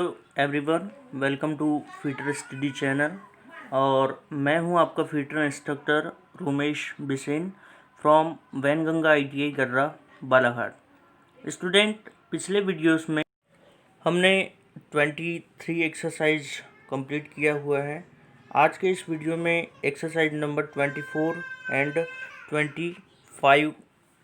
Hello everyone, welcome to fitter study channel. और मैं हूं आपका fitter instructor Romesh Bisen from Wainganga ITI Garra Balaghat. Student, पिछले वीडियोस में हमने 23 एक्सरसाइज कंप्लीट किया हुआ है। आज के इस वीडियो में एक्सरसाइज नंबर 24 एंड 25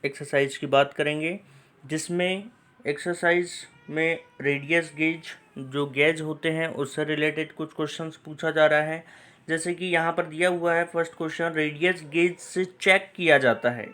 एक्सरसाइज की बात करेंगे, जिसमें एक्सरसाइज में रेडियस गेज जो गेज होते हैं उससे रिलेटेड कुछ क्वेश्चंस पूछा जा रहा है। जैसे कि यहाँ पर दिया हुआ है फर्स्ट क्वेश्चन, रेडियस गेज से चेक किया जाता है।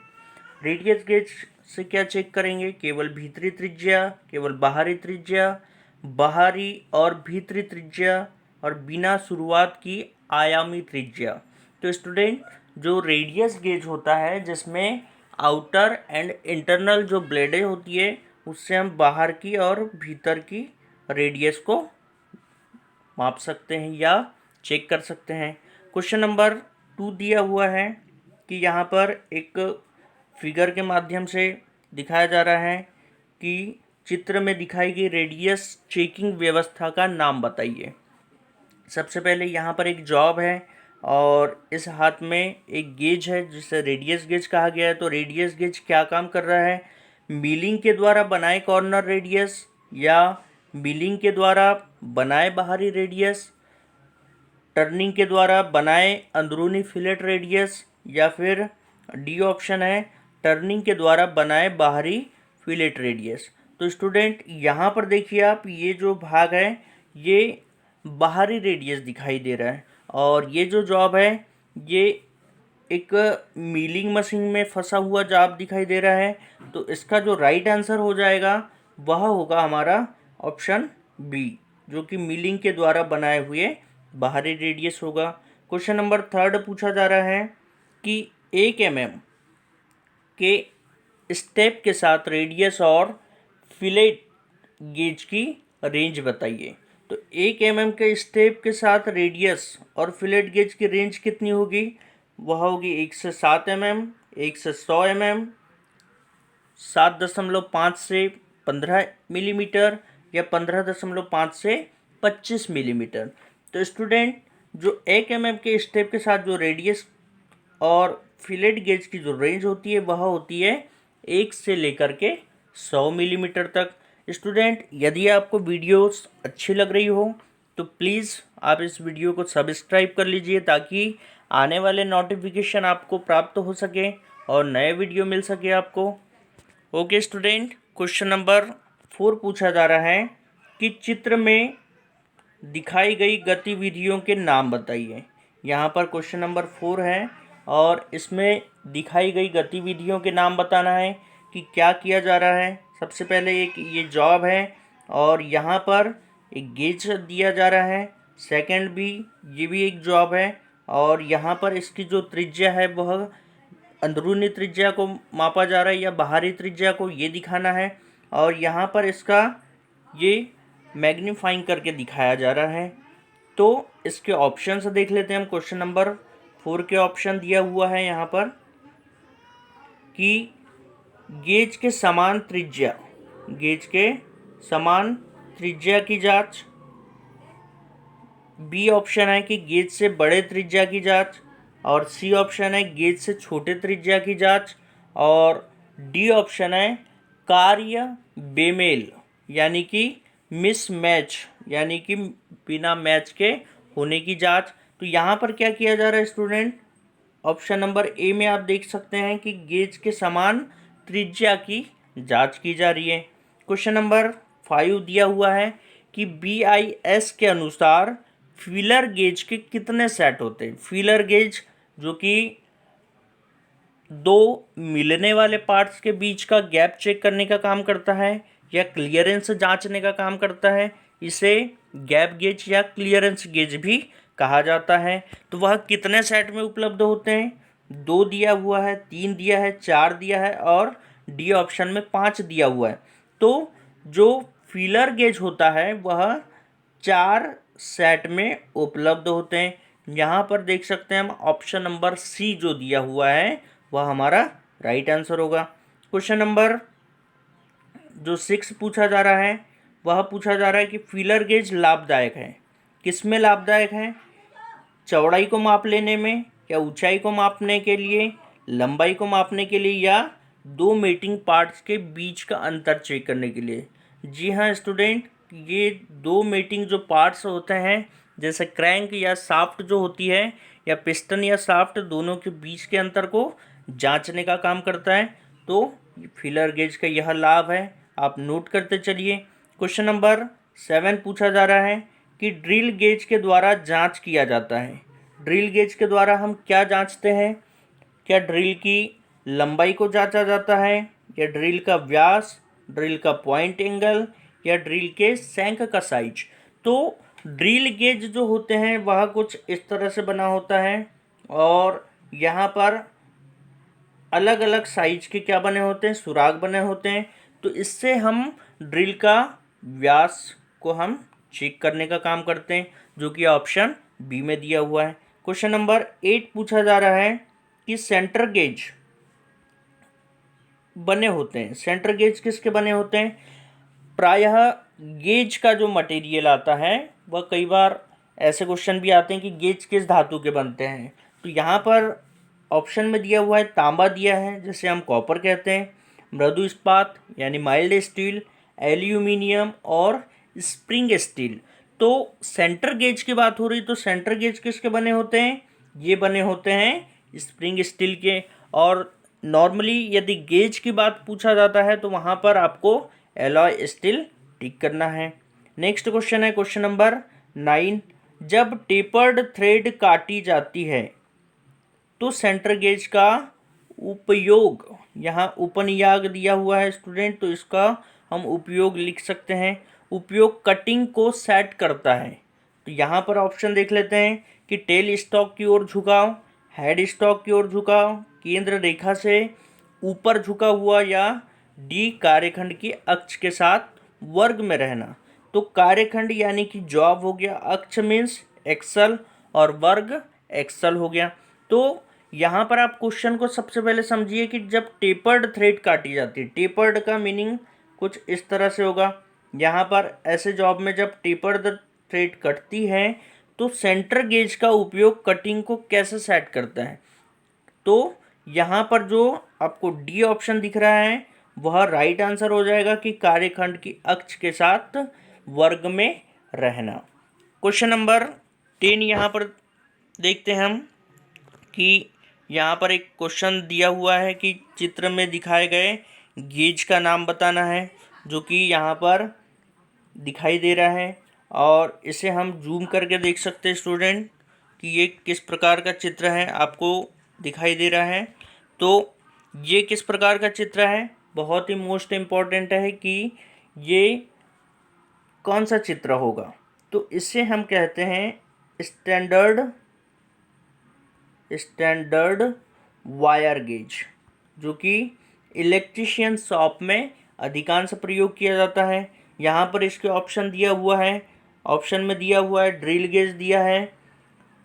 रेडियस गेज से क्या चेक करेंगे? केवल भीतरी त्रिज्या, केवल बाहरी त्रिज्या, बाहरी और भीतरी त्रिज्या और बिना शुरुआत की आयामी त्रिज्या। तो स्टूडेंट, जो रेडियस गेज होता है जिसमें आउटर एंड इंटरनल जो ब्लेडें होती है उससे हम बाहर की और भीतर की रेडियस को माप सकते हैं या चेक कर सकते हैं। क्वेश्चन नंबर 2 दिया हुआ है कि यहाँ पर एक फिगर के माध्यम से दिखाया जा रहा है कि चित्र में दिखाई गई रेडियस चेकिंग व्यवस्था का नाम बताइए। सबसे पहले यहाँ पर एक जॉब है और इस हाथ में एक गेज है जिसे रेडियस गेज कहा गया है। तो रेडियस गेज क्या काम कर रहा है? मिलिंग के द्वारा बनाए कॉर्नर रेडियस या मिलिंग के द्वारा बनाए बाहरी रेडियस, टर्निंग के द्वारा बनाए अंदरूनी फिलेट रेडियस, या फिर डी ऑप्शन है टर्निंग के द्वारा बनाए बाहरी फिलेट रेडियस। तो स्टूडेंट, यहाँ पर देखिए आप, ये जो भाग है ये बाहरी रेडियस दिखाई दे रहा है और ये जो जॉब है ये एक मिलिंग मशीन में फंसा हुआ जॉब दिखाई दे रहा है। तो इसका जो राइट आंसर हो जाएगा वह होगा हमारा ऑप्शन बी, जो कि मिलिंग के द्वारा बनाए हुए बाहरी रेडियस होगा। क्वेश्चन नंबर 3 पूछा जा रहा है कि 1 mm के स्टेप के साथ रेडियस और फिलेट गेज की रेंज बताइए। तो 1 mm के स्टेप के साथ रेडियस और फिलेट गेज की रेंज कितनी होगी? वह होगी 1 से 7 mm, 1 से 100 mm, 7.5 से 15 मिलीमीटर या 15.5 से 25 मिलीमीटर। तो स्टूडेंट, जो 1 mm के स्टेप के साथ जो रेडियस और फिलेट गेज की जो रेंज होती है वह होती है 1 से लेकर के 100 मिलीमीटर तक। स्टूडेंट, यदि आपको वीडियोस अच्छी लग रही हो तो प्लीज़ आप इस वीडियो को सब्सक्राइब कर लीजिए ताकि आने वाले नोटिफिकेशन आपको प्राप्त हो सके और नए वीडियो मिल सके आपको। ओके स्टूडेंट, क्वेश्चन नंबर 4 पूछा जा रहा है कि चित्र में दिखाई गई गतिविधियों के नाम बताइए। यहाँ पर क्वेश्चन नंबर 4 है और इसमें दिखाई गई गतिविधियों के नाम बताना है कि क्या किया जा रहा है। सबसे पहले एक ये जॉब है और यहाँ पर एक गेज दिया जा रहा है। सेकंड भी, ये भी एक जॉब है और यहाँ पर इसकी जो त्रिज्या है वह अंदरूनी त्रिज्या को मापा जा रहा है या बाहरी त्रिज्या को, ये दिखाना है। और यहाँ पर इसका ये मैग्नीफाइंग करके दिखाया जा रहा है। तो इसके ऑप्शंस देख लेते हैं हम। क्वेश्चन नंबर 4 के ऑप्शन दिया हुआ है यहाँ पर कि गेज के समान त्रिज्या, गेज के समान त्रिज्या की जांच। बी ऑप्शन है कि गेज से बड़े त्रिज्या की जांच। और सी ऑप्शन है गेज से छोटे त्रिज्या की जांच। और डी ऑप्शन है कार्य बेमेल यानी कि मिसमैच, यानी कि बिना मैच के होने की जांच। तो यहाँ पर क्या किया जा रहा है स्टूडेंट? ऑप्शन नंबर ए में आप देख सकते हैं कि गेज के समान त्रिज्या की जांच की जा रही है। क्वेश्चन नंबर 5 दिया हुआ है कि BIS के अनुसार फीलर गेज के कितने सेट होते हैं? फीलर गेज जो कि दो मिलने वाले पार्ट्स के बीच का गैप चेक करने का काम करता है या क्लियरेंस जांचने का काम करता है, इसे गैप गेज या क्लियरेंस गेज भी कहा जाता है। तो वह कितने सेट में उपलब्ध होते हैं? 2 दिया हुआ है, 3 दिया है, 4 दिया है और डी ऑप्शन में 5 दिया हुआ है। तो जो फीलर गेज होता है वह 4 सेट में उपलब्ध होते हैं। यहाँ पर देख सकते हैं हम, ऑप्शन नंबर सी जो दिया हुआ है वह हमारा राइट आंसर होगा। क्वेश्चन नंबर जो 6 पूछा जा रहा है वह पूछा जा रहा है कि फीलर गेज लाभदायक है। किस में लाभदायक है? चौड़ाई को माप लेने में, या ऊंचाई को मापने के लिए, लंबाई को मापने के लिए, या दो मेटिंग पार्ट्स के बीच का अंतर चेक करने के लिए। जी हाँ स्टूडेंट, ये दो मेटिंग जो पार्ट्स होते हैं, जैसे क्रैंक या शाफ्ट जो होती है, या पिस्टन या शाफ्ट, दोनों के बीच के अंतर को जांचने का काम करता है। तो फीलर गेज का यह लाभ है, आप नोट करते चलिए। क्वेश्चन नंबर 7 पूछा जा रहा है कि ड्रिल गेज के द्वारा जांच किया जाता है। ड्रिल गेज के द्वारा हम क्या जांचते हैं? क्या ड्रिल की लंबाई को जांचा जाता है, या ड्रिल का व्यास, ड्रिल का पॉइंट एंगल, या ड्रिल के शंख का साइज? तो ड्रिल गेज जो होते हैं वह कुछ इस तरह से बना होता है, और यहाँ पर अलग अलग साइज के क्या बने होते हैं, सुराग बने होते हैं। तो इससे हम ड्रिल का व्यास को हम चेक करने का काम करते हैं, जो कि ऑप्शन बी में दिया हुआ है। क्वेश्चन नंबर 8 पूछा जा रहा है कि सेंटर गेज बने होते हैं। सेंटर गेज किसके बने होते हैं? प्रायः गेज का जो मटेरियल आता है वह कई बार ऐसे क्वेश्चन भी आते हैं कि गेज किस धातु के बनते हैं। तो यहाँ पर ऑप्शन में दिया हुआ है तांबा दिया है, जिसे हम कॉपर कहते हैं, मृदु इस्पात यानी माइल्ड स्टील, एल्यूमिनियम और स्प्रिंग स्टील। तो सेंटर गेज की बात हो रही, तो सेंटर गेज किसके बने होते हैं? ये बने होते हैं स्प्रिंग स्टील के। और नॉर्मली यदि गेज की बात पूछा जाता है तो वहाँ पर आपको एलॉय स्टील टिक करना है। नेक्स्ट क्वेश्चन है क्वेश्चन नंबर 9। जब टेपर्ड थ्रेड काटी जाती है तो सेंटर गेज का उपयोग, यहाँ उपनियाग दिया हुआ है स्टूडेंट, तो इसका हम उपयोग लिख सकते हैं। उपयोग कटिंग को सेट करता है। तो यहाँ पर ऑप्शन देख लेते हैं कि टेल स्टॉक की ओर झुकाव, हेड स्टॉक की ओर झुकाव, केंद्र रेखा से ऊपर झुका हुआ, या डी कार्यखंड की अक्ष के साथ वर्ग में रहना। तो कार्यखंड यानी कि जॉब हो गया, अक्ष मीन्स एक्सल, और वर्ग एक्सल हो गया। तो यहाँ पर आप क्वेश्चन को सबसे पहले समझिए कि जब टेपर्ड थ्रेड काटी जाती है, टेपर्ड का मीनिंग कुछ इस तरह से होगा। यहाँ पर ऐसे जॉब में जब टेपर्ड थ्रेड कटती है तो सेंटर गेज का उपयोग कटिंग को कैसे सेट करता है? तो यहाँ पर जो आपको डी ऑप्शन दिख रहा है वह राइट आंसर हो जाएगा कि कार्यखंड की अक्ष के साथ वर्ग में रहना। क्वेश्चन नंबर 10 यहाँ पर देखते हैं हम कि यहाँ पर एक क्वेश्चन दिया हुआ है कि चित्र में दिखाए गए गेज का नाम बताना है, जो कि यहाँ पर दिखाई दे रहा है। और इसे हम जूम करके देख सकते हैं स्टूडेंट कि ये किस प्रकार का चित्र है, आपको दिखाई दे रहा है। तो ये किस प्रकार का चित्र है, बहुत ही मोस्ट इम्पॉर्टेंट है कि ये कौन सा चित्र होगा। तो इसे हम कहते हैं स्टैंडर्ड वायर गेज, जो कि इलेक्ट्रीशियन शॉप में अधिकांश प्रयोग किया जाता है। यहाँ पर इसके ऑप्शन दिया हुआ है, ऑप्शन में दिया हुआ है ड्रिल गेज दिया है,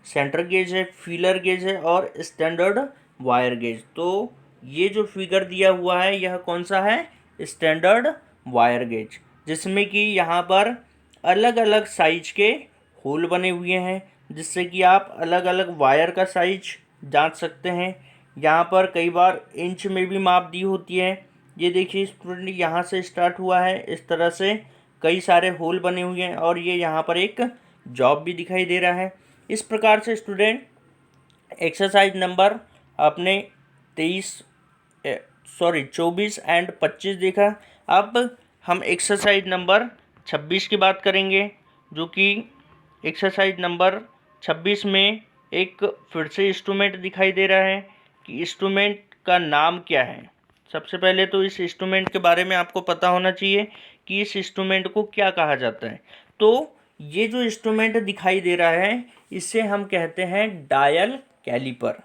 सेंटर गेज है, फीलर गेज है, और स्टैंडर्ड वायर गेज। तो ये जो फिगर दिया हुआ है यह कौन सा है? स्टैंडर्ड वायर गेज, जिसमें कि यहाँ पर अलग अलग साइज के होल बने हुए हैं, जिससे कि आप अलग अलग वायर का साइज जांच सकते हैं। यहाँ पर कई बार इंच में भी माप दी होती है। ये देखिए स्टूडेंट, यहाँ से स्टार्ट हुआ है, इस तरह से कई सारे होल बने हुए हैं, और ये यहाँ पर एक जॉब भी दिखाई दे रहा है। इस प्रकार से स्टूडेंट एक्सरसाइज नंबर आपने 24 एंड 25 देखा। अब हम एक्सरसाइज नंबर 26 की बात करेंगे, जो कि एक्सरसाइज नंबर 26 में एक फिर से इंस्ट्रूमेंट दिखाई दे रहा है कि इंस्ट्रूमेंट का नाम क्या है। सबसे पहले तो इस इंस्ट्रूमेंट के बारे में आपको पता होना चाहिए कि इस इंस्ट्रूमेंट को क्या कहा जाता है। तो ये जो इंस्ट्रूमेंट दिखाई दे रहा है इसे हम कहते हैं डायल कैलिपर।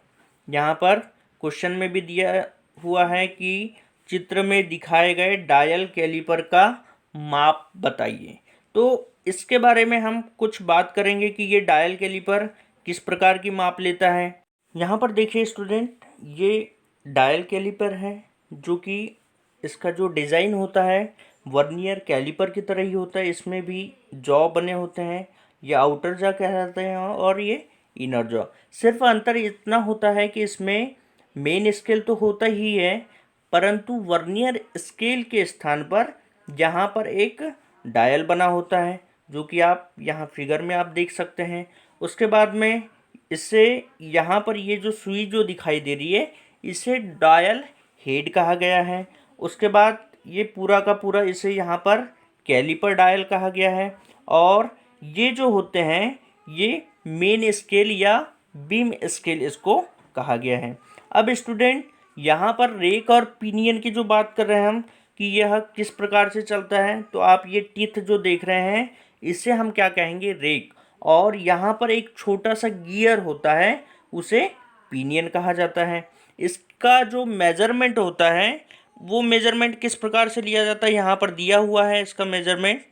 यहाँ पर क्वेश्चन में भी दिया हुआ है कि चित्र में दिखाए गए डायल कैलिपर का माप बताइए। तो इसके बारे में हम कुछ बात करेंगे कि ये डायल कैलिपर किस प्रकार की माप लेता है। यहाँ पर देखिए स्टूडेंट, ये डायल कैलिपर है, जो कि इसका जो डिज़ाइन होता है वर्नियर कैलिपर की तरह ही होता है, इसमें भी जॉ बने होते हैं, ये आउटर जॉ कहलाते हैं और ये इनर जॉ। सिर्फ अंतर इतना होता है कि इसमें मेन स्केल तो होता ही है, परंतु वर्नियर स्केल के स्थान पर यहाँ पर एक डायल बना होता है, जो कि आप यहाँ फिगर में आप देख सकते हैं। उसके बाद में इससे यहाँ पर ये जो सुई जो दिखाई दे रही है, इसे डायल हेड कहा गया है। उसके बाद ये पूरा का पूरा इसे यहाँ पर कैलिपर डायल कहा गया है, और ये जो होते हैं ये मेन स्केल या बीम स्केल इसको कहा गया है। अब स्टूडेंट यहाँ पर रेक और पिनियन की जो बात कर रहे हैं हम कि यह किस प्रकार से चलता है, तो आप ये टीथ जो देख रहे हैं इसे हम क्या कहेंगे, रेक। और यहाँ पर एक छोटा सा गियर होता है, उसे पिनियन कहा जाता है। इसका जो मेजरमेंट होता है वो मेजरमेंट किस प्रकार से लिया जाता है, यहाँ पर दिया हुआ है इसका मेजरमेंट।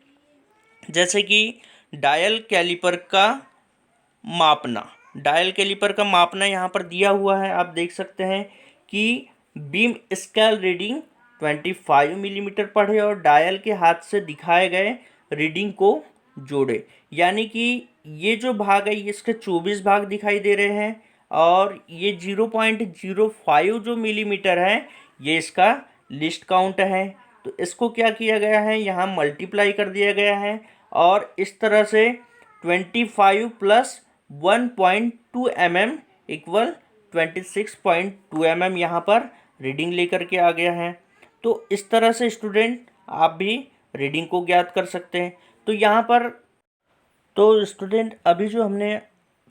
जैसे कि डायल कैलिपर का मापना, डायल कैलिपर का मापना यहाँ पर दिया हुआ है, आप देख सकते हैं कि बीम स्केल रीडिंग 25 मिलीमीटर पढ़े और डायल के हाथ से दिखाए गए रीडिंग को जोड़े। यानी कि ये जो भाग है ये इसके 24 भाग दिखाई दे रहे हैं, और ये 0.05 जो मिलीमीटर है ये इसका लिस्ट काउंट है। तो इसको क्या किया गया है, यहाँ मल्टीप्लाई कर दिया गया है, और इस तरह से 25 प्लस 1.2 mm इक्वल 26.2 mm यहाँ पर रीडिंग लेकर के आ गया है। तो इस तरह से स्टूडेंट आप भी रीडिंग को ज्ञात कर सकते हैं। तो यहाँ पर तो स्टूडेंट अभी जो हमने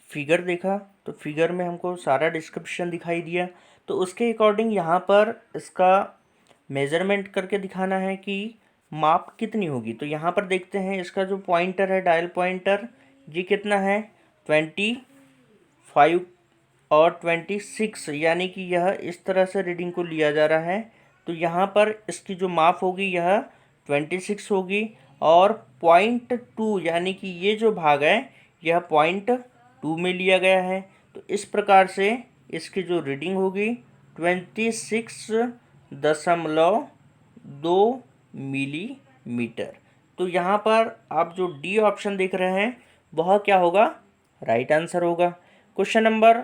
फिगर देखा, तो फिगर में हमको सारा डिस्क्रिप्शन दिखाई दिया, तो उसके अकॉर्डिंग यहाँ पर इसका मेज़रमेंट करके दिखाना है कि माप कितनी होगी। तो यहाँ पर देखते हैं इसका जो पॉइंटर है, डायल पॉइंटर, ये कितना है 25 और 26, यानी कि यह इस तरह से रीडिंग को लिया जा रहा है। तो यहाँ पर इसकी जो माप होगी यह 26 होगी, और 0.2 यानी कि ये जो भाग है यह 0.2 में लिया गया है। तो इस प्रकार से इसकी जो रीडिंग होगी 26.2 मिलीमीटर। तो यहाँ पर आप जो डी ऑप्शन देख रहे हैं वह क्या होगा, राइट आंसर होगा। क्वेश्चन नंबर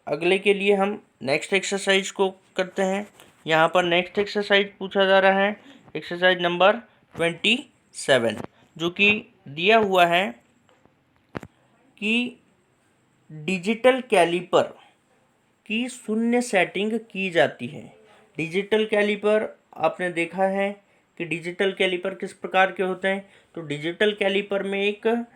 अगले के लिए हम नेक्स्ट एक्सरसाइज को करते हैं। यहाँ पर नेक्स्ट एक्सरसाइज पूछा जा रहा है, एक्सरसाइज नंबर 27, जो कि दिया हुआ है कि डिजिटल कैलिपर की शून्य सेटिंग की जाती है। डिजिटल कैलिपर आपने देखा है कि डिजिटल कैलिपर किस प्रकार के होते हैं। तो डिजिटल कैलिपर में एक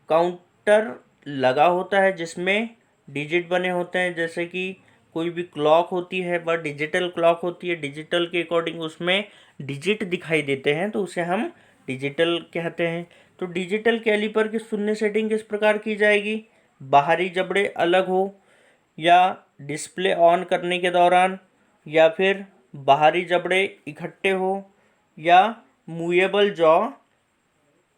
काउंटर लगा होता है जिसमें डिजिट बने होते हैं, जैसे कि कोई भी क्लॉक होती है वह डिजिटल क्लॉक होती है, डिजिटल के अकॉर्डिंग उसमें डिजिट दिखाई देते हैं, तो उसे हम डिजिटल कहते हैं। तो डिजिटल कैलिपर की शून्य सेटिंग किस प्रकार की जाएगी, बाहरी जबड़े अलग हो, या डिस्प्ले ऑन करने के दौरान, या फिर बाहरी जबड़े इकट्ठे हो, या मूवेबल जॉ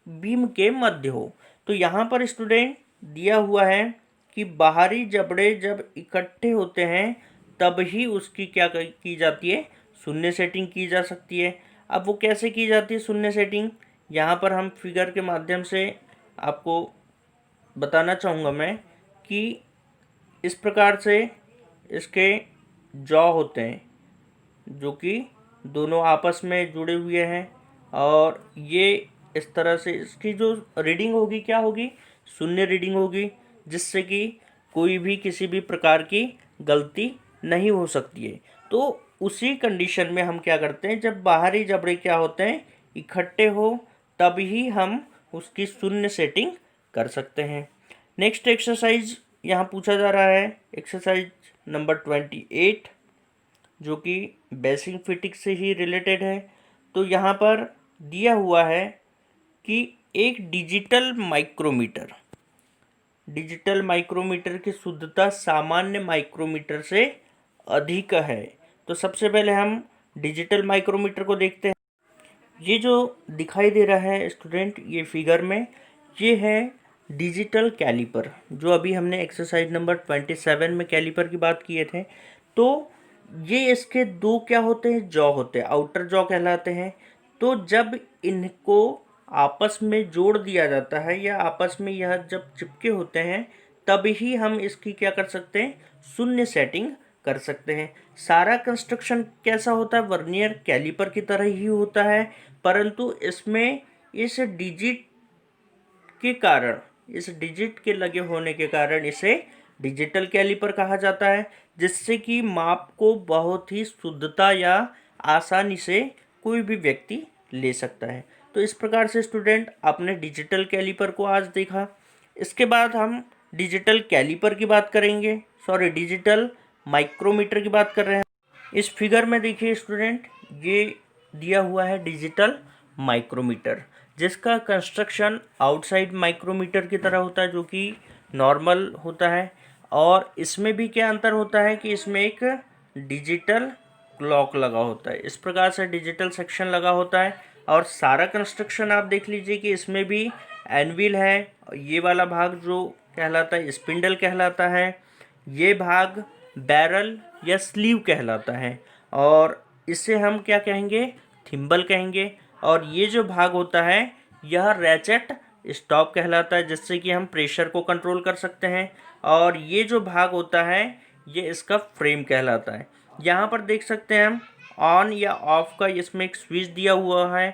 बीम के मध्य हो। तो यहाँ पर स्टूडेंट दिया हुआ है कि बाहरी जबड़े जब इकट्ठे होते हैं तब ही उसकी क्या की जाती है, शून्य सेटिंग की जा सकती है। अब वो कैसे की जाती है शून्य सेटिंग, यहाँ पर हम फिगर के माध्यम से आपको बताना चाहूँगा मैं कि इस प्रकार से इसके जॉ होते हैं जो कि दोनों आपस में जुड़े हुए हैं, और ये इस तरह से इसकी जो रीडिंग होगी क्या होगी, शून्य रीडिंग होगी, जिससे कि कोई भी किसी भी प्रकार की गलती नहीं हो सकती है। तो उसी कंडीशन में हम क्या करते हैं, जब बाहरी जबड़े क्या होते हैं इकट्ठे हो तब ही हम उसकी शून्य सेटिंग कर सकते हैं। नेक्स्ट एक्सरसाइज यहाँ पूछा जा रहा है, एक्सरसाइज नंबर 28, जो कि बेसिक फिटिक्स से ही रिलेटेड है। तो यहाँ पर दिया हुआ है कि एक डिजिटल माइक्रोमीटर की शुद्धता सामान्य माइक्रोमीटर से अधिक है। तो सबसे पहले हम डिजिटल माइक्रोमीटर को देखते हैं। ये जो दिखाई दे रहा है स्टूडेंट ये फिगर में, ये है डिजिटल कैलिपर, जो अभी हमने एक्सरसाइज नंबर 27 में कैलिपर की बात किए थे। तो ये इसके दो क्या होते हैं, जॉ होते हैं, आउटर जॉ कहलाते हैं। तो जब इनको आपस में जोड़ दिया जाता है या आपस में यह जब चिपके होते हैं तब ही हम इसकी क्या कर सकते हैं, शून्य सेटिंग कर सकते हैं। सारा कंस्ट्रक्शन कैसा होता है, वर्नियर कैलिपर की तरह ही होता है, परंतु इसमें इस डिजिट के कारण, इस डिजिट के लगे होने के कारण इसे डिजिटल कैलिपर कहा जाता है, जिससे कि माप को बहुत ही शुद्धता या आसानी से कोई भी व्यक्ति ले सकता है। तो इस प्रकार से स्टूडेंट आपने डिजिटल कैलिपर को आज देखा। इसके बाद हम डिजिटल कैलिपर की बात करेंगे, डिजिटल माइक्रोमीटर की बात कर रहे हैं। इस फिगर में देखिए स्टूडेंट, ये दिया हुआ है डिजिटल माइक्रोमीटर, जिसका कंस्ट्रक्शन आउटसाइड माइक्रोमीटर की तरह होता है, जो कि नॉर्मल होता है। और इसमें भी क्या अंतर होता है कि इसमें एक डिजिटल क्लॉक लगा होता है, इस प्रकार से डिजिटल सेक्शन लगा होता है। और सारा कंस्ट्रक्शन आप देख लीजिए कि इसमें भी एनविल है, ये वाला भाग जो कहलाता है स्पिंडल कहलाता है, ये भाग बैरल या स्लीव कहलाता है, और इसे हम क्या कहेंगे, थिम्बल कहेंगे। और ये जो भाग होता है यह रैचेट स्टॉप कहलाता है, जिससे कि हम प्रेशर को कंट्रोल कर सकते हैं। और ये जो भाग होता है ये इसका फ्रेम कहलाता है। यहाँ पर देख सकते हैं हम ऑन या ऑफ का इसमें एक स्विच दिया हुआ है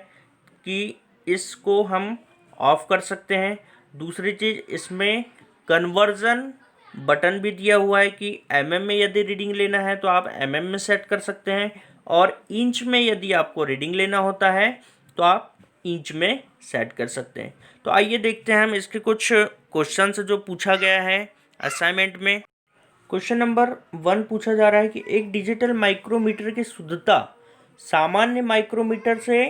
कि इसको हम ऑफ कर सकते हैं। दूसरी चीज़, इसमें कन्वर्जन बटन भी दिया हुआ है कि mm में यदि रीडिंग लेना है तो आप mm में सेट कर सकते हैं, और इंच में यदि आपको रीडिंग लेना होता है तो आप इंच में सेट कर सकते हैं। तो आइए देखते हैं हम इसके कुछ क्वेश्चंस जो पूछा गया है असाइनमेंट में। क्वेश्चन नंबर 1 पूछा जा रहा है कि एक डिजिटल माइक्रोमीटर की शुद्धता सामान्य माइक्रोमीटर से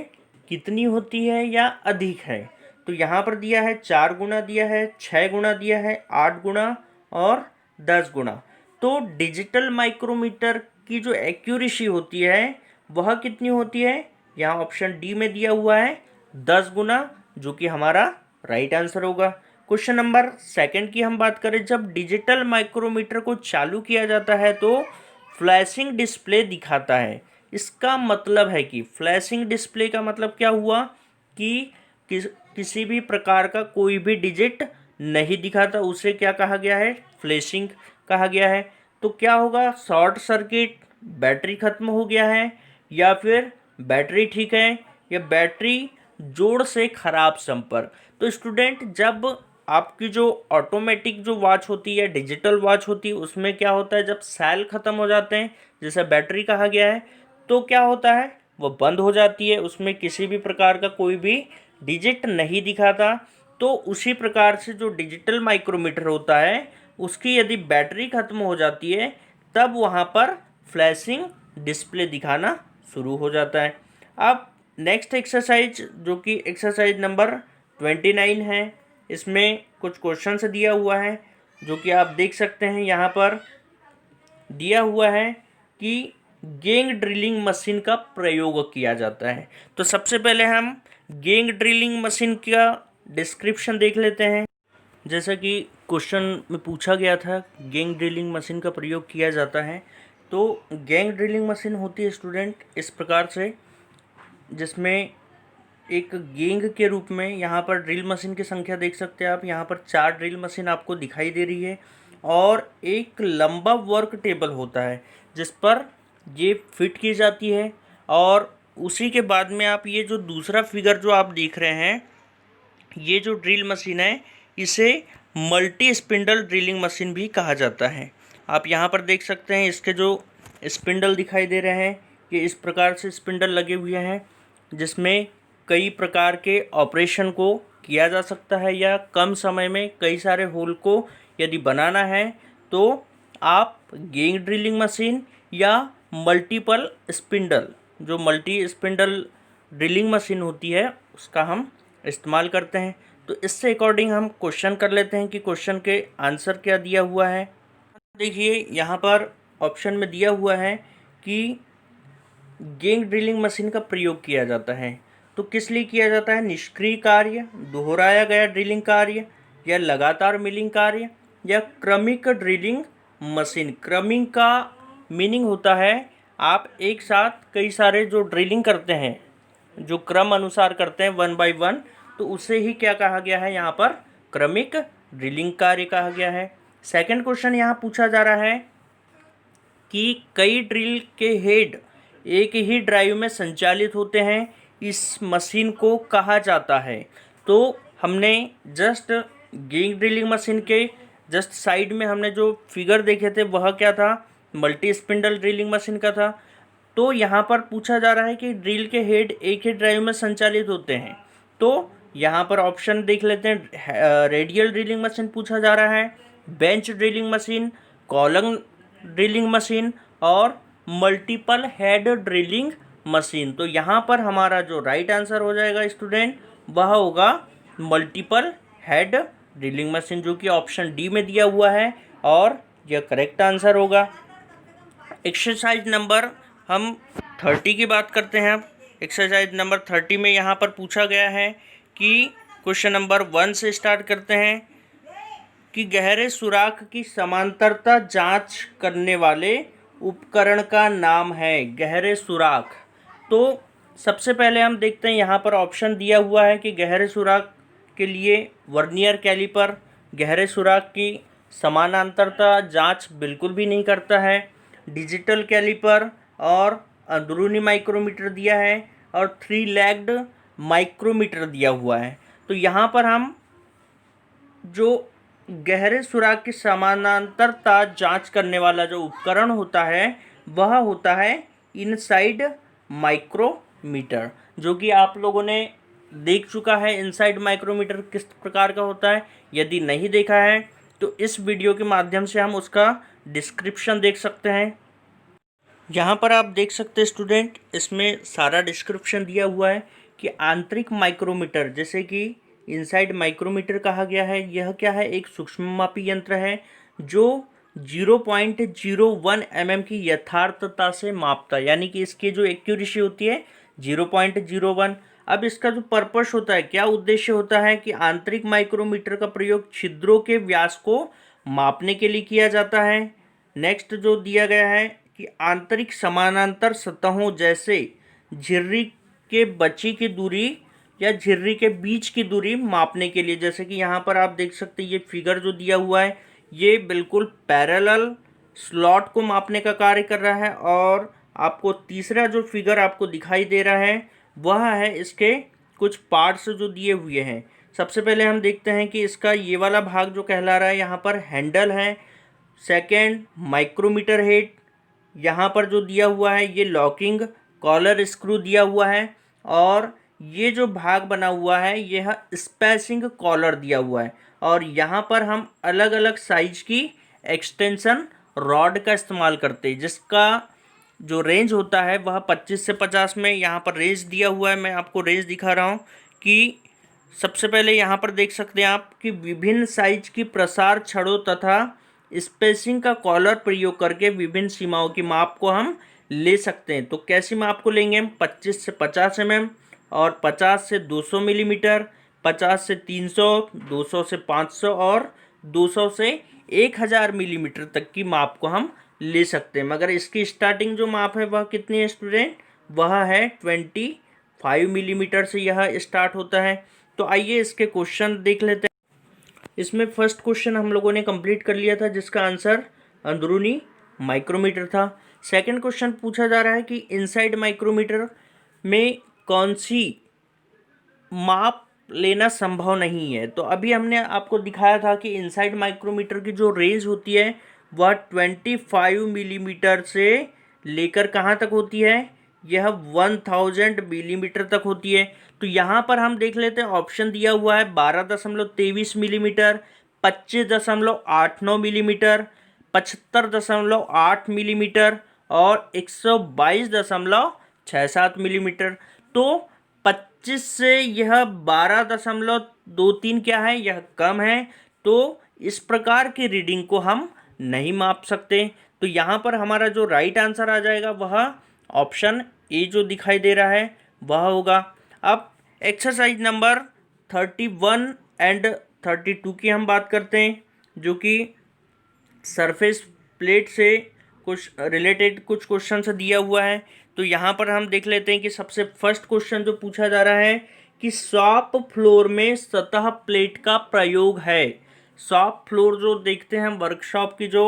कितनी होती है या अधिक है। तो यहाँ पर दिया है 4 गुना दिया है, 6 गुना दिया है, 8 गुना और 10 गुना। तो डिजिटल माइक्रोमीटर की जो एक्यूरेसी होती है वह कितनी होती है, यहाँ ऑप्शन डी में दिया हुआ है 10 गुना, जो कि हमारा राइट आंसर होगा। क्वेश्चन नंबर 2 की हम बात करें, जब डिजिटल माइक्रोमीटर को चालू किया जाता है तो फ्लैशिंग डिस्प्ले दिखाता है। इसका मतलब है कि फ्लैशिंग डिस्प्ले का मतलब क्या हुआ कि किसी भी प्रकार का कोई भी डिजिट नहीं दिखाता, उसे क्या कहा गया है, फ्लैशिंग कहा गया है। तो क्या होगा, शॉर्ट सर्किट, बैटरी खत्म हो गया है, या फिर बैटरी ठीक है, या बैटरी जोड़ से खराब संपर्क। तो स्टूडेंट, जब आपकी जो ऑटोमेटिक जो वॉच होती है, डिजिटल वॉच होती है, उसमें क्या होता है, जब सेल ख़त्म हो जाते हैं, जैसे बैटरी कहा गया है, तो क्या होता है, वो बंद हो जाती है, उसमें किसी भी प्रकार का कोई भी डिजिट नहीं दिखाता। तो उसी प्रकार से जो डिजिटल माइक्रोमीटर होता है उसकी यदि बैटरी ख़त्म हो जाती है तब वहाँ पर फ्लैशिंग डिस्प्ले दिखाना शुरू हो जाता है। अब नेक्स्ट एक्सरसाइज जो कि एक्सरसाइज नंबर 29 है, इसमें कुछ क्वेश्चन से दिया हुआ है जो कि आप देख सकते हैं। यहाँ पर दिया हुआ है कि गैंग ड्रिलिंग मशीन का प्रयोग किया जाता है। तो सबसे पहले हम गैंग ड्रिलिंग मशीन का डिस्क्रिप्शन देख लेते हैं। जैसा कि क्वेश्चन में पूछा गया था, गैंग ड्रिलिंग मशीन का प्रयोग किया जाता है। तो गैंग ड्रिलिंग मशीन होती है स्टूडेंट इस प्रकार से, जिसमें एक गैंग के रूप में, यहाँ पर ड्रिल मशीन की संख्या देख सकते हैं आप, यहाँ पर 4 ड्रिल मशीन आपको दिखाई दे रही है, और एक लंबा वर्क टेबल होता है जिस पर ये फिट की जाती है। और उसी के बाद में आप ये जो दूसरा फिगर जो आप देख रहे हैं, ये जो ड्रिल मशीन है इसे मल्टी स्पिंडल ड्रिलिंग मशीन भी कहा जाता है। आप यहाँ पर देख सकते हैं इसके जो स्पिंडल दिखाई दे रहे हैं, ये इस प्रकार से स्पिंडल लगे हुए हैं जिसमें कई प्रकार के ऑपरेशन को किया जा सकता है, या कम समय में कई सारे होल को यदि बनाना है तो आप गैंग ड्रिलिंग मशीन या मल्टीपल स्पिंडल, जो मल्टी स्पिंडल ड्रिलिंग मशीन होती है उसका हम इस्तेमाल करते हैं। तो इससे अकॉर्डिंग हम क्वेश्चन कर लेते हैं कि क्वेश्चन के आंसर क्या दिया हुआ है। देखिए यहाँ पर ऑप्शन में दिया हुआ है कि गैंग ड्रिलिंग मशीन का प्रयोग किया जाता है। तो किस लिए किया जाता है, निष्क्रिय कार्य, दोहराया गया ड्रिलिंग कार्य, या लगातार मिलिंग कार्य, या क्रमिक ड्रिलिंग मशीन। क्रमिक का मीनिंग होता है आप एक साथ कई सारे जो ड्रिलिंग करते हैं, जो क्रम अनुसार करते हैं 1 बाय 1, तो उसे ही क्या कहा गया है, यहाँ पर क्रमिक ड्रिलिंग कार्य कहा गया है। सेकंड क्वेश्चन यहाँ पूछा जा रहा है कि कई ड्रिल के हेड एक ही ड्राइव में संचालित होते हैं, इस मशीन को कहा जाता है। तो हमने जस्ट गेज ड्रिलिंग मशीन के जस्ट साइड में हमने जो फिगर देखे थे वह क्या था, मल्टी स्पिंडल ड्रिलिंग मशीन का था। तो यहाँ पर पूछा जा रहा है कि ड्रिल के हेड एक ही ड्राइव में संचालित होते हैं। तो यहाँ पर ऑप्शन देख लेते हैं। रेडियल ड्रिलिंग मशीन पूछा जा रहा है, bench drilling machine, column drilling machine और मल्टीपल हेड ड्रिलिंग मशीन। तो यहाँ पर हमारा जो राइट आंसर हो जाएगा स्टूडेंट, वह होगा मल्टीपल हेड ड्रिलिंग मशीन, जो कि ऑप्शन डी में दिया हुआ है और यह करेक्ट आंसर होगा। एक्सरसाइज नंबर हम 30 की बात करते हैं। अब एक्सरसाइज नंबर 30 में यहाँ पर पूछा गया है कि क्वेश्चन नंबर 1 से स्टार्ट करते हैं कि गहरे सुराख की समांतरता जांच करने वाले उपकरण का नाम है। गहरे सुराख, तो सबसे पहले हम देखते हैं यहाँ पर ऑप्शन दिया हुआ है कि गहरे सुराख के लिए वर्नियर कैलिपर गहरे सुराख की समानांतरता जांच बिल्कुल भी नहीं करता है। डिजिटल कैलिपर और अंदरूनी माइक्रोमीटर दिया है और 3 लेग्ड माइक्रोमीटर दिया हुआ है। तो यहाँ पर हम जो गहरे सुराख की समानांतरता जांच करने वाला जो उपकरण होता है वह होता है इनसाइड माइक्रोमीटर, जो कि आप लोगों ने देख चुका है इनसाइड माइक्रोमीटर किस प्रकार का होता है। यदि नहीं देखा है तो इस वीडियो के माध्यम से हम उसका डिस्क्रिप्शन देख सकते हैं। यहाँ पर आप देख सकते हैं स्टूडेंट, इसमें सारा डिस्क्रिप्शन दिया हुआ है कि आंतरिक माइक्रोमीटर, जैसे कि इनसाइड माइक्रोमीटर कहा गया है, यह क्या है, एक सूक्ष्ममापी यंत्र है जो 0.01 mm की यथार्थता से मापता है, यानी कि इसकी जो एक्यूरेसी होती है 0.01। अब इसका जो पर्पस होता है, क्या उद्देश्य होता है कि आंतरिक माइक्रोमीटर का प्रयोग छिद्रों के व्यास को मापने के लिए किया जाता है। नेक्स्ट जो दिया गया है कि आंतरिक समानांतर सतहों जैसे झिर्री के बची की दूरी या झिर्री के बीच की दूरी मापने के लिए, जैसे कि यहाँ पर आप देख सकते हैं ये फिगर जो दिया हुआ है ये बिल्कुल पैरेलल स्लॉट को मापने का कार्य कर रहा है। और आपको तीसरा जो फिगर आपको दिखाई दे रहा है वह है इसके कुछ पार्ट्स जो दिए हुए हैं। सबसे पहले हम देखते हैं कि इसका ये वाला भाग जो कहला रहा है यहाँ पर हैंडल है। सेकेंड माइक्रोमीटर हेड, यहाँ पर जो दिया हुआ है ये लॉकिंग कॉलर स्क्रू दिया हुआ है। और ये जो भाग बना हुआ है यह स्पेसिंग कॉलर दिया हुआ है। और यहाँ पर हम अलग अलग साइज की एक्सटेंशन रॉड का इस्तेमाल करते हैं, जिसका जो रेंज होता है वह 25 से 50 में यहाँ पर रेंज दिया हुआ है। मैं आपको रेंज दिखा रहा हूँ कि सबसे पहले यहाँ पर देख सकते हैं आप कि विभिन्न साइज की प्रसार छड़ों तथा स्पेसिंग का कॉलर प्रयोग करके विभिन्न सीमाओं की माप को हम ले सकते हैं। तो कैसी माप को लेंगे हम, 25 से 50 mm और 50 से 200 मिलीमीटर, 50 से 300, 200 से 500 और 200 से 1000 मिलीमीटर तक की माप को हम ले सकते हैं। मगर इसकी स्टार्टिंग जो माप है वह कितनी है स्टूडेंट, वह है 25 मिलीमीटर से यह स्टार्ट होता है। तो आइए इसके क्वेश्चन देख लेते हैं। इसमें फर्स्ट क्वेश्चन हम लोगों ने कंप्लीट कर लिया था जिसका आंसर अंदरूनी माइक्रोमीटर था। सेकंड क्वेश्चन पूछा जा रहा है कि इनसाइड माइक्रोमीटर में कौन सी माप लेना संभव नहीं है। तो अभी हमने आपको दिखाया था कि इनसाइड माइक्रोमीटर की जो रेंज होती है वह 25 मिलीमीटर से लेकर कहाँ तक होती है, यह 1000 मिलीमीटर तक होती है। तो यहाँ पर हम देख लेते हैं, ऑप्शन दिया हुआ है 12.23 मिलीमीटर, 25.89 मिलीमीटर, 75.8 मिलीमीटर और 122.67 मिलीमीटर। तो 25 से यह 12.23 क्या है, यह कम है। तो इस प्रकार की रीडिंग को हम नहीं माप सकते। तो यहाँ पर हमारा जो राइट आंसर आ जाएगा वह ऑप्शन ए जो दिखाई दे रहा है वह होगा। अब एक्सरसाइज नंबर 31 एंड 32 की हम बात करते हैं, जो कि सरफेस प्लेट से कुछ रिलेटेड कुछ क्वेश्चन से दिया हुआ है। तो तो यहाँ पर हम देख लेते हैं कि सबसे फर्स्ट क्वेश्चन जो पूछा जा रहा है कि शॉप फ्लोर में सतह प्लेट का प्रयोग है। शॉप फ्लोर जो देखते हैं हम वर्कशॉप की जो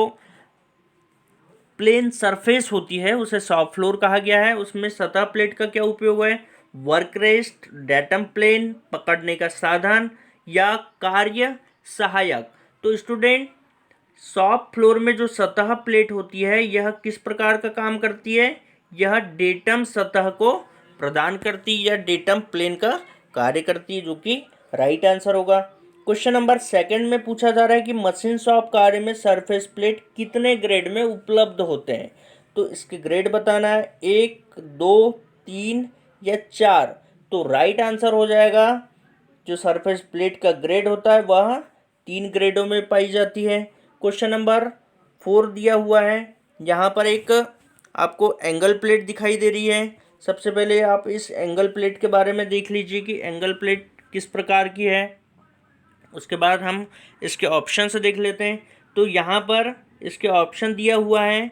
प्लेन सरफेस होती है उसे शॉप फ्लोर कहा गया है। उसमें सतह प्लेट का क्या उपयोग है? वर्क रेस्ट, डेटम प्लेन, पकड़ने का साधन या कार्य सहायक। तो स्टूडेंट, शॉप फ्लोर में जो सतह प्लेट होती है यह किस प्रकार का काम करती है? यह डेटम सतह को प्रदान करती है या डेटम प्लेन का कार्य करती है, जो कि राइट आंसर होगा। क्वेश्चन नंबर सेकंड में पूछा जा रहा है कि मशीन शॉप कार्य में सरफेस प्लेट कितने ग्रेड में उपलब्ध होते हैं? तो इसके ग्रेड बताना है, 1, 2, 3 या 4। तो राइट आंसर हो जाएगा जो सरफेस प्लेट का ग्रेड होता है वह 3 ग्रेडों में पाई जाती है। क्वेश्चन नंबर 4 दिया हुआ है, यहाँ पर एक आपको एंगल प्लेट दिखाई दे रही है। सबसे पहले आप इस एंगल प्लेट के बारे में देख लीजिए कि एंगल प्लेट किस प्रकार की है। उसके बाद हम इसके ऑप्शन से देख लेते हैं। तो यहाँ पर इसके ऑप्शन दिया हुआ है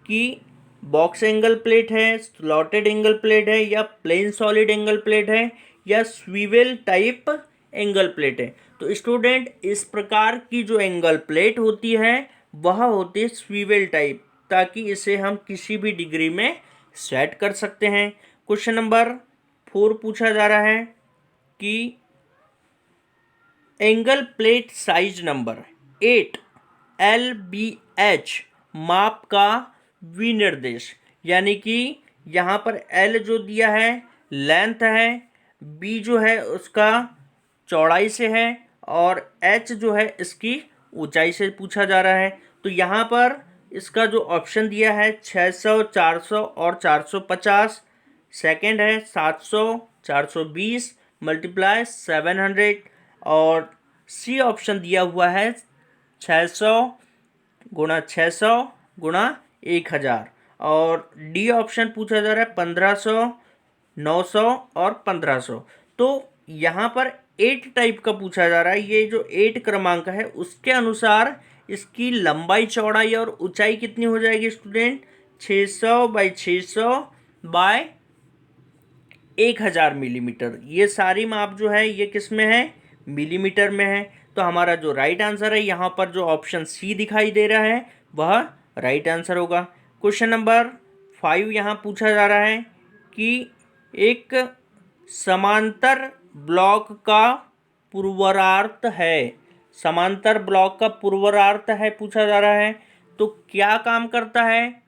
कि बॉक्स एंगल प्लेट है, स्लॉटेड एंगल प्लेट है या प्लेन सॉलिड एंगल प्लेट है या स्वीवेल टाइप एंगल प्लेट है। तो स्टूडेंट, इस प्रकार की जो एंगल प्लेट होती है वह होती है स्वीवेल टाइप, ताकि इसे हम किसी भी डिग्री में सेट कर सकते हैं। क्वेश्चन नंबर 4 पूछा जा रहा है कि angle plate size number 8 LBH माप का विनिर्देश, यानी कि यहाँ पर L जो दिया है लेंथ है, B जो है उसका चौड़ाई से है और H जो है इसकी ऊंचाई से पूछा जा रहा है। तो यहाँ पर इसका जो ऑप्शन दिया है 600, 400 और 450। सेकंड है 700, 420 मल्टीप्लाई 700 और सी ऑप्शन दिया हुआ है 600 गुणा 600 गुणा 1000 और डी ऑप्शन पूछा जा रहा है 1500, 900 और 1500। तो यहाँ पर 8 टाइप का पूछा जा रहा है। ये जो 8 क्रमांक है उसके अनुसार इसकी लंबाई, चौड़ाई और ऊंचाई कितनी हो जाएगी स्टूडेंट? 600 by 600 bye 1000 millimetre. ये सारी माप जो है ये किस में है? मिलीमीटर में है। तो हमारा जो राइट आंसर है यहाँ पर जो ऑप्शन सी दिखाई दे रहा है वह राइट आंसर होगा। क्वेश्चन नंबर 5 यहाँ पूछा जा रहा है कि एक समांतर ब्लॉक का पूर्वार्ध है। समांतर ब्लॉक का पूर्वार्ध है पूछा जा रहा है, तो क्या काम करता है?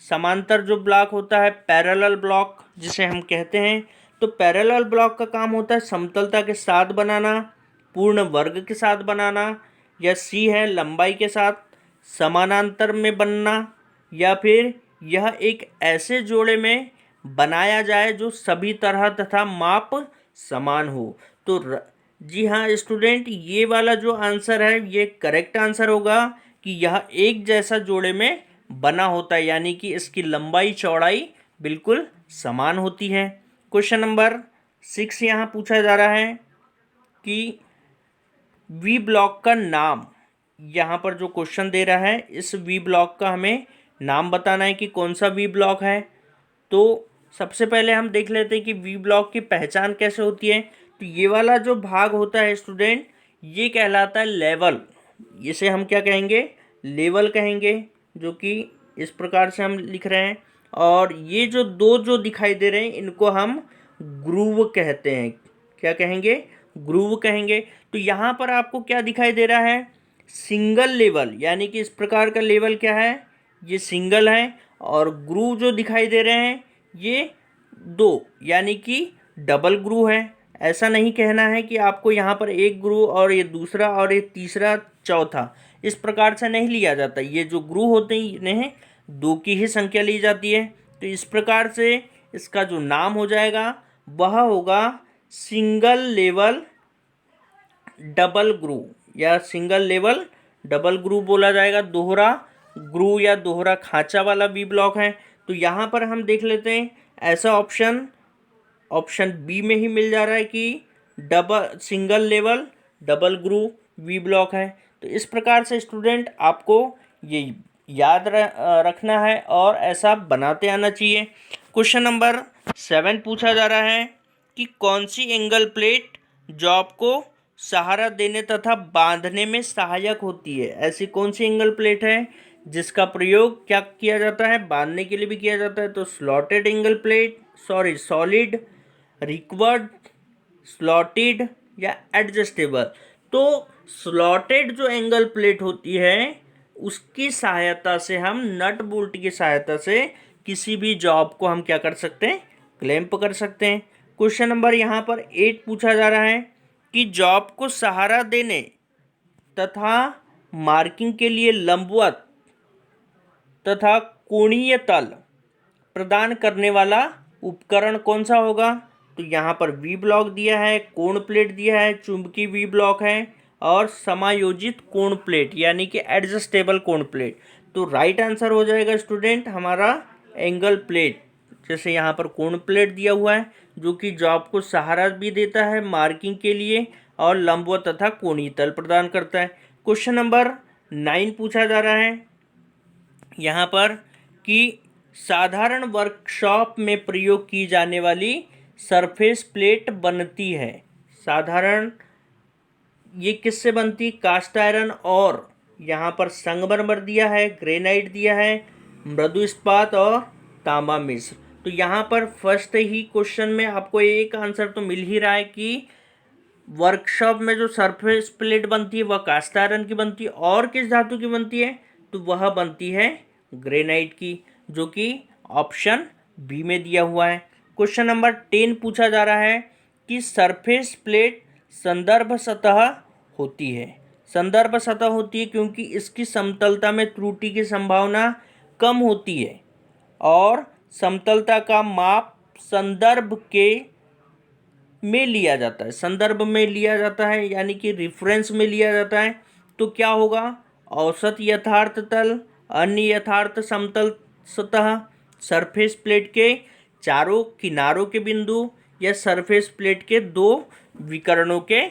समांतर जो ब्लॉक होता है, पैरेलल ब्लॉक जिसे हम कहते हैं, तो पैरेलल ब्लॉक का काम होता है समतलता के साथ बनाना, पूर्ण वर्ग के साथ बनाना, या सी है लंबाई के साथ समानांतर में बनना, या फिर यह एक ऐसे जोड़े में बनाया जाए जो सभी तरह तथा माप समान हो। तो जी हाँ स्टूडेंट, ये वाला जो आंसर है ये करेक्ट आंसर होगा कि यह एक जैसा जोड़े में बना होता है, यानी कि इसकी लंबाई चौड़ाई बिल्कुल समान होती है। क्वेश्चन नंबर 6 यहाँ पूछा जा रहा है कि वी ब्लॉक का नाम, यहाँ पर जो क्वेश्चन दे रहा है इस वी ब्लॉक का हमें नाम बताना है कि कौन सा वी ब्लॉक है। तो सबसे पहले हम देख लेते हैं कि वी ब्लॉक की पहचान कैसे होती है। तो ये वाला जो भाग होता है स्टूडेंट, ये कहलाता है लेवल। इसे हम क्या कहेंगे? लेवल कहेंगे, जो कि इस प्रकार से हम लिख रहे हैं। और ये जो दो जो दिखाई दे रहे हैं इनको हम ग्रूव कहते हैं। क्या कहेंगे? ग्रूव कहेंगे। तो यहाँ पर आपको क्या दिखाई दे रहा है? सिंगल लेवल, यानी कि इस प्रकार का लेवल क्या है? ये सिंगल है। और ग्रूव जो दिखाई दे रहे हैं ये 2, यानी कि डबल ग्रूव है। ऐसा नहीं कहना है कि आपको यहाँ पर एक ग्रूव और ये दूसरा और ये तीसरा चौथा, इस प्रकार से नहीं लिया जाता। ये जो ग्रूव होते हैं इन्हें 2 की ही संख्या ली जाती है। तो इस प्रकार से इसका जो नाम हो जाएगा वह होगा सिंगल लेवल डबल ग्रूव, या सिंगल लेवल डबल ग्रूव बोला जाएगा। दोहरा ग्रूव या दोहरा खांचा वाला वी ब्लॉक है। तो यहाँ पर हम देख लेते हैं, ऐसा ऑप्शन बी में ही मिल जा रहा है कि single level double groove V block है। तो इस प्रकार से स्टूडेंट आपको ये याद रखना है और ऐसा बनाते आना चाहिए। क्वेश्चन नंबर 7 पूछा जा रहा है कि कौन सी एंगल प्लेट जॉब को सहारा देने तथा बांधने में सहायक होती है। ऐसी कौन सी एंगल प्लेट है जिसका प्रयोग क्या किया जाता है, बांधने के लिए भी किया जाता है। तो slotted angle plate, solid, required, slotted या एडजस्टेबल। तो स्लॉटेड जो एंगल प्लेट होती है उसकी सहायता से हम नट बोल्ट की सहायता से किसी भी जॉब को हम क्या कर सकते हैं, क्लैंप कर सकते हैं। क्वेश्चन नंबर यहाँ पर 8 पूछा जा रहा है कि जॉब को सहारा देने तथा मार्किंग के लिए लंबवत तथा कोणीय तल प्रदान करने वाला उपकरण कौन सा होगा। तो यहाँ पर वी ब्लॉक दिया है, कोण प्लेट दिया है, चुंबकीय वी ब्लॉक है और समायोजित कोण प्लेट यानी कि एडजस्टेबल कोण प्लेट। तो राइट आंसर हो जाएगा स्टूडेंट हमारा एंगल प्लेट। जैसे यहाँ पर कोण प्लेट दिया हुआ है जो कि जॉब को सहारा भी देता है मार्किंग के लिए और लंबवत तथा कोणीय तल प्रदान करता है। क्वेश्चन नंबर 9 पूछा जा रहा है यहाँ पर कि साधारण वर्कशॉप में प्रयोग की जाने वाली सरफेस प्लेट बनती है। साधारण ये किससे बनती, कास्ट आयरन और यहाँ पर संगमरमर दिया है, ग्रेनाइट दिया है, मृदु इस्पात और तांबा मिश्र। तो यहाँ पर फर्स्ट ही क्वेश्चन में आपको एक आंसर तो मिल ही रहा है कि वर्कशॉप में जो सरफेस प्लेट बनती है वह कास्ट आयरन की बनती है और किस धातु की बनती है, तो वह बनती है ग्रेनाइट की, जो कि ऑप्शन बी में दिया हुआ है। क्वेश्चन नंबर 10 पूछा जा रहा है कि सरफेस प्लेट संदर्भ सतह होती है। संदर्भ सतह होती है क्योंकि इसकी समतलता में त्रुटि की संभावना कम होती है और समतलता का माप संदर्भ के में लिया जाता है, संदर्भ में लिया जाता है यानी कि रिफरेंस में लिया जाता है। तो क्या होगा, औसत यथार्थ तल, अन्य यथार्थ समतल सतह, सरफेस प्लेट के चारों किनारों के बिंदु या सरफेस प्लेट के दो विकर्णों के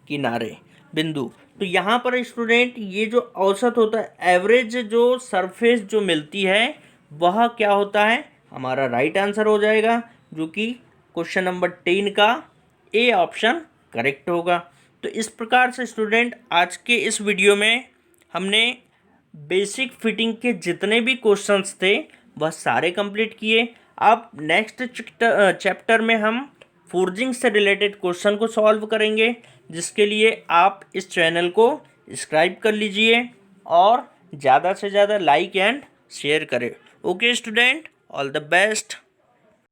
किनारे बिंदु। तो यहाँ पर स्टूडेंट ये जो औसत होता है, एवरेज जो सरफेस जो मिलती है वह क्या होता है, हमारा राइट आंसर हो जाएगा, जो कि क्वेश्चन नंबर 10 का ए ऑप्शन करेक्ट होगा। तो इस प्रकार से स्टूडेंट आज के इस वीडियो में हमने बेसिक फिटिंग के जितने भी क्वेश्चंस थे वह सारे कंप्लीट किए। अब नेक्स्ट चैप्टर में हम फोर्जिंग से रिलेटेड क्वेश्चन को सॉल्व करेंगे, जिसके लिए आप इस चैनल को सब्सक्राइब कर लीजिए और ज़्यादा से ज़्यादा लाइक एंड शेयर करें। Okay student, all the best.